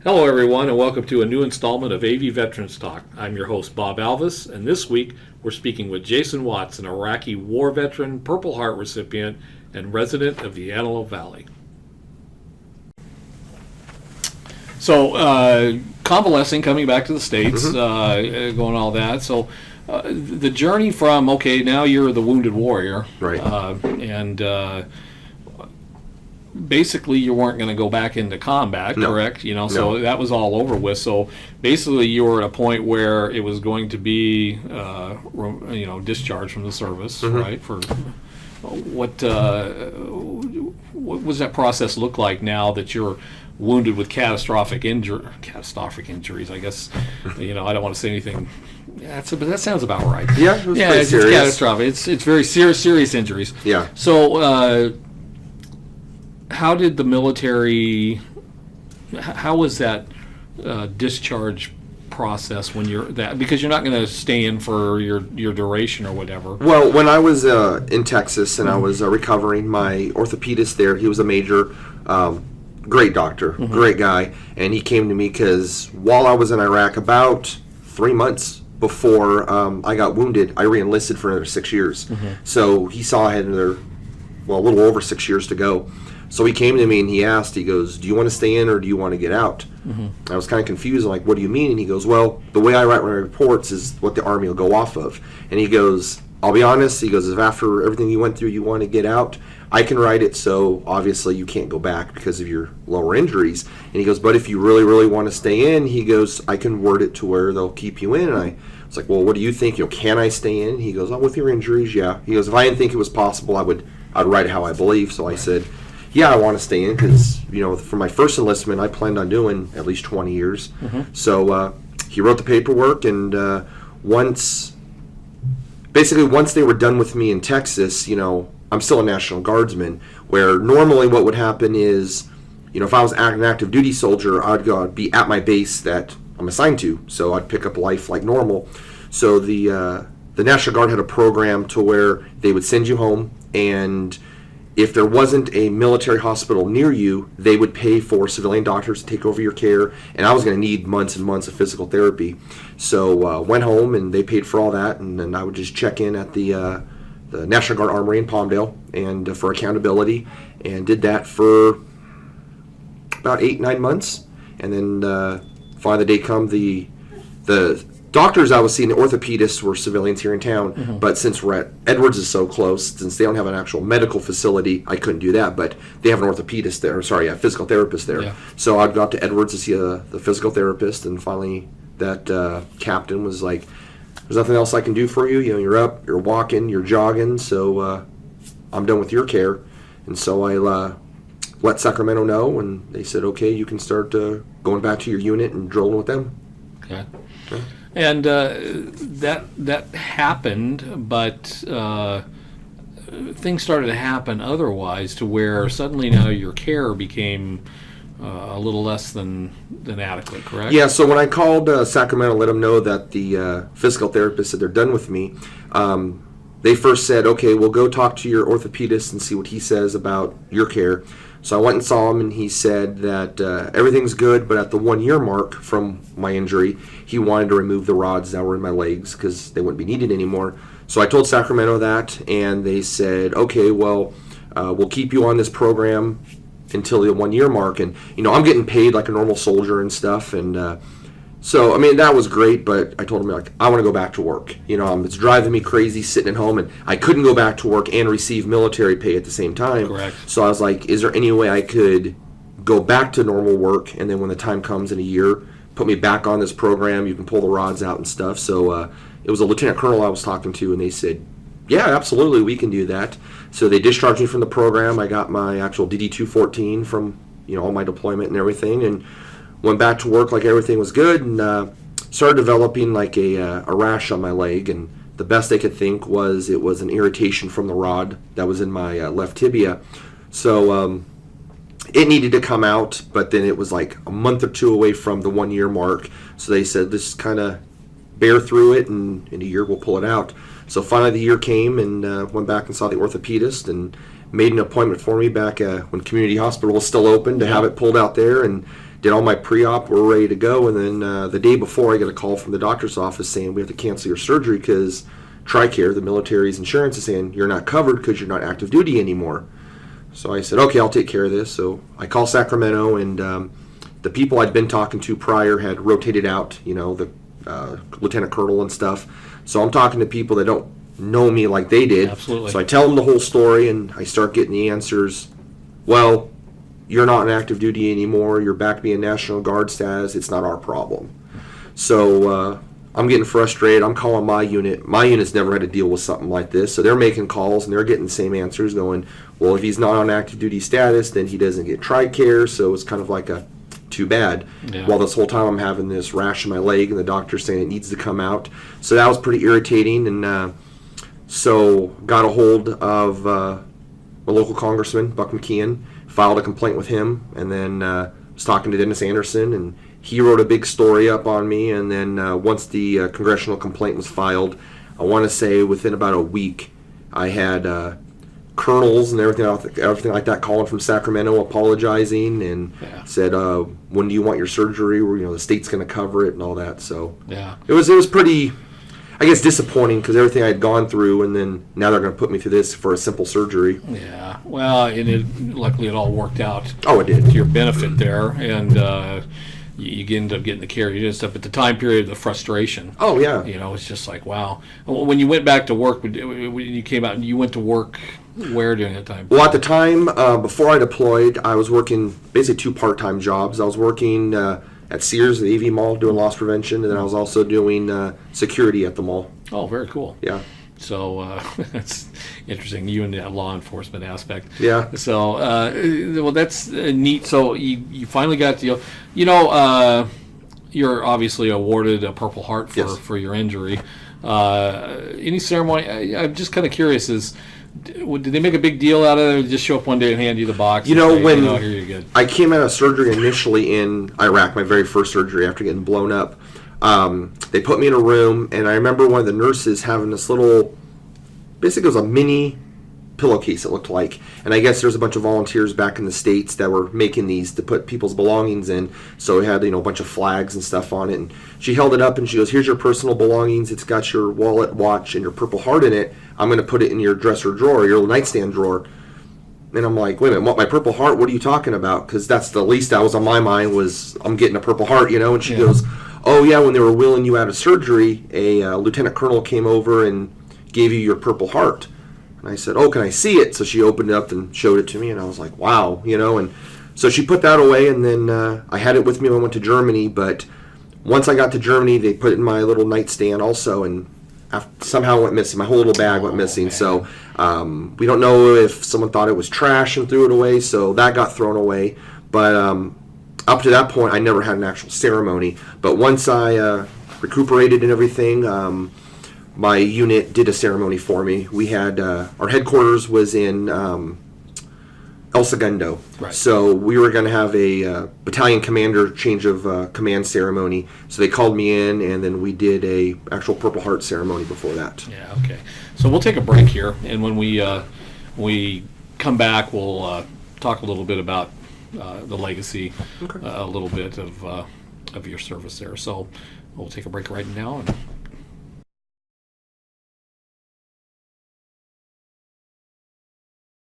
Hello, everyone, and welcome to a new installment of AV Veterans Talk. I'm your host, Bob Alvis, and this week we're speaking with Jasen Watts, an Iraqi war veteran, Purple Heart recipient, and resident of the Antelope Valley. So, convalescing, coming back to the States, going all that. So, the journey from, okay, now you're the wounded warrior. Right. Basically you weren't going to go back into combat, correct? So that was all over with. So basically you were at a point where it was going to be, discharged from the service, right? For what was that process look like now that you're wounded with catastrophic injuries? I guess, I don't want to say anything. But that sounds about right. Yeah, it's catastrophic. It's very serious injuries. Yeah. So. How did the military? How was that discharge process when you're that? Because you're not going to stay in for your duration or whatever. Well, when I was in Texas and I was recovering, my orthopedist there, he was a major, great doctor, great guy, and he came to me because while I was in Iraq, about 3 months before I got wounded, I re-enlisted for another 6 years. So he saw I had a little over 6 years to go. So he came to me and he asked, he goes, do you want to stay in or do you want to get out? I was kind of confused. I'm like, what do you mean? And he goes, well, the way I write my reports is what the Army will go off of. And he goes, I'll be honest, he goes, if after everything you went through you want to get out, I can write it so obviously you can't go back because of your lower injuries. And he goes, but if you really, really want to stay in, he goes, I can word it to where they'll keep you in. And I was like, well, what do you think? Can I stay in? He goes, oh, with your injuries, yeah. He goes, if I didn't think it was possible, I'd write it how I believe. So I said, yeah, I want to stay in because, for my first enlistment, I planned on doing at least 20 years. So he wrote the paperwork, and once they were done with me in Texas, I'm still a National Guardsman, where normally what would happen is, if I was an active duty soldier, I'd be at my base that I'm assigned to, so I'd pick up life like normal. So the National Guard had a program to where they would send you home, and if there wasn't a military hospital near you, they would pay for civilian doctors to take over your care, and I was going to need months and months of physical therapy. So went home, and they paid for all that, and then I would just check in at the National Guard Armory in Palmdale and for accountability, and did that for about 8-9 months, and then finally the day come, the doctors I was seeing, the orthopedists, were civilians here in town, but since we're at Edwards is so close, since they don't have an actual medical facility, I couldn't do that, but they have an orthopedist there, a physical therapist there. Yeah. So I'd go out to Edwards to see the physical therapist, and finally that captain was like, there's nothing else I can do for you, you're up, you're walking, you're jogging, so I'm done with your care. And so I let Sacramento know, and they said, okay, you can start going back to your unit and drilling with them. Okay. Yeah. And that happened, but things started to happen otherwise, to where suddenly now your care became a little less than adequate, correct? Yeah, so when I called Sacramento, let them know that the physical therapist said they're done with me, they first said, okay, we'll go talk to your orthopedist and see what he says about your care. So I went and saw him, and he said that everything's good, but at the 1 year mark from my injury, he wanted to remove the rods that were in my legs because they wouldn't be needed anymore. So I told Sacramento that, and they said, okay, well, we'll keep you on this program until the 1 year mark. And, I'm getting paid like a normal soldier and stuff, and so, that was great, but I told him, I want to go back to work. It's driving me crazy sitting at home, and I couldn't go back to work and receive military pay at the same time. Correct. So I was like, is there any way I could go back to normal work, and then when the time comes in a year, put me back on this program, you can pull the rods out and stuff. So it was a lieutenant colonel I was talking to, and they said, yeah, absolutely, we can do that. So they discharged me from the program. I got my actual DD-214 from, all my deployment and everything, and went back to work like everything was good, and started developing like a rash on my leg, and the best they could think was it was an irritation from the rod that was in my left tibia. So it needed to come out, but then it was like a month or two away from the 1 year mark. So they said, just kind of bear through it, and in a year we'll pull it out. So finally the year came, and went back and saw the orthopedist, and made an appointment for me back when community hospital was still open to have it pulled out there, and did all my pre-op, we're ready to go, and then the day before I get a call from the doctor's office saying we have to cancel your surgery because TRICARE, the military's insurance, is saying you're not covered because you're not active duty anymore. So I said, okay, I'll take care of this. So I call Sacramento, and the people I'd been talking to prior had rotated out, the lieutenant colonel and stuff. So I'm talking to people that don't know me like they did. Absolutely. So I tell them the whole story, and I start getting the answers. Well, you're not in active duty anymore. You're back being National Guard status. It's not our problem. So I'm getting frustrated. I'm calling my unit. My unit's never had to deal with something like this. So they're making calls, and they're getting the same answers going, well, if he's not on active duty status, then he doesn't get TRICARE. So it's kind of like a too bad. Yeah. While this whole time I'm having this rash in my leg, and the doctor's saying it needs to come out. So that was pretty irritating. And so got a hold of a local congressman, Buck McKeon, filed a complaint with him, and then was talking to Dennis Anderson, and he wrote a big story up on me. And then once the congressional complaint was filed, I want to say within about a week, I had colonels and everything like that calling from Sacramento apologizing and said, when do you want your surgery? Where the state's going to cover it and all that. So it was pretty, I guess, disappointing because everything I had gone through, and then now they're going to put me through this for a simple surgery. Yeah, well, and luckily it all worked out. Oh, it did. To your benefit there, and you end up getting the care you just up at the time period of the frustration. Oh, yeah. It's just like, wow. When you went back to work, when you came out, you went to work where during that time? Well, at the time, before I deployed, I was working basically 2 part-time jobs. I was working at Sears, the AV Mall, doing loss prevention, and then I was also doing security at the mall. Oh, very cool. Yeah. So that's interesting. You and that law enforcement aspect. Yeah. So well, that's neat. So you finally got the, you're obviously awarded a Purple Heart for your injury. Any ceremony? I'm just kind of curious. Did they make a big deal out of it, or just show up one day and hand you the box? When here you're good. I came out of surgery initially in Iraq, my very first surgery after getting blown up, they put me in a room, and I remember one of the nurses having this little, basically it was a mini pillowcase, it looked like. And I guess there's a bunch of volunteers back in the States that were making these to put people's belongings in. So it had, a bunch of flags and stuff on it. And she held it up and she goes, here's your personal belongings. It's got your wallet, watch, and your Purple Heart in it. I'm going to put it in your dresser drawer, your nightstand drawer. And I'm like, wait a minute, what, my Purple Heart? What are you talking about? Because that's the least that was on my mind was I'm getting a Purple Heart, And she goes, oh, yeah, when they were wheeling you out of surgery, a lieutenant colonel came over and gave you your Purple Heart. And I said, oh, can I see it? So she opened it up and showed it to me, and I was like, wow, And so she put that away, and then I had it with me when I went to Germany. But once I got to Germany, they put it in my little nightstand also, and somehow it went missing. My whole little bag went missing. Man. So we don't know if someone thought it was trash and threw it away, so that got thrown away. But up to that point, I never had an actual ceremony. But once I recuperated and everything, my unit did a ceremony for me. We had our headquarters was in El Segundo, right. So we were going to have a battalion commander change of command ceremony. So they called me in, and then we did a actual Purple Heart ceremony before that. Yeah, okay. So we'll take a break here, and when we come back, we'll talk a little bit about the legacy, a little bit of your service there. So we'll take a break right now and